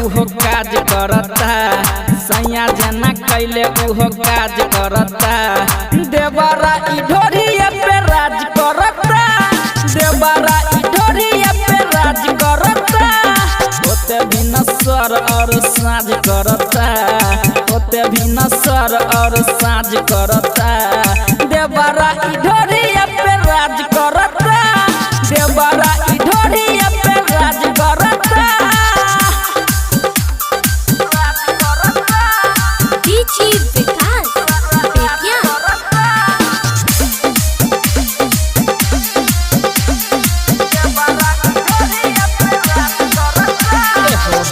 उहो काज करता, सैया जना कैले उहो काज करता। देवरा ई ढोरिया पे राज करता, देवरा ई ढोरिया पे राज करता। होते भी नसर और साँझ करता, होते भी नसर और साँझ करता। देवरा ई ढोरिया पे राज करता, देवरा ई ढोरिया पे राज करता। डीजे विकास बेतिया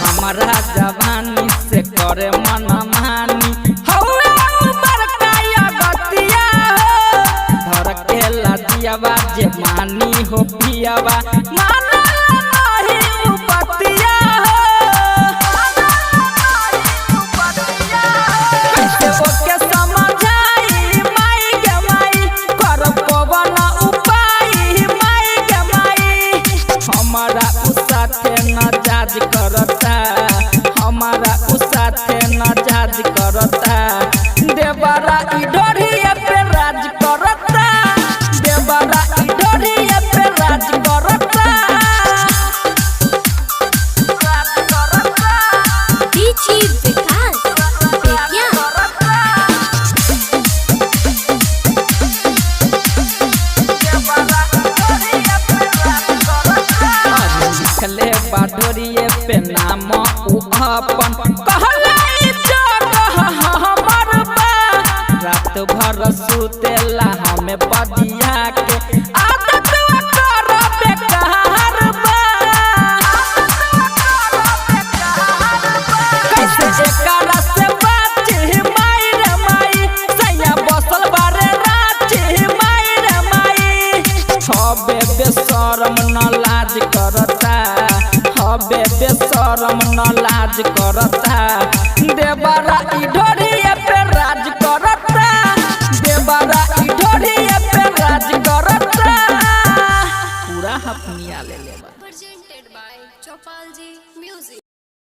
हमारा जवानी से करे मन मानी, हौवे बड़का गतिया धर के लदियावा जे मानी हो पियावा माना नहीं उपतिया। कैसे ओके समझाई माई गे माई, कर पवन उपाय माई गे माई। हमारा उ साथे नाजाज करता, हमारा उ साथे नाजाज करता। देवरा ई ढोरिया पे राज करता, देवरा ई ढोरिया पे राज करता। डीजे विकास बेतिया लिखले बाडोरिए पे नाम उ अपन, कहले चोर हमर बा। रात भर सुतेला हमें बदिया के, आदत कर बेकार बा। कैसे एकरा से बाची माई रे माई, सैया बसल बारे राची माई रे माई। हबे बेशरम न लाज करता, हबे बेशरम न लाज करता।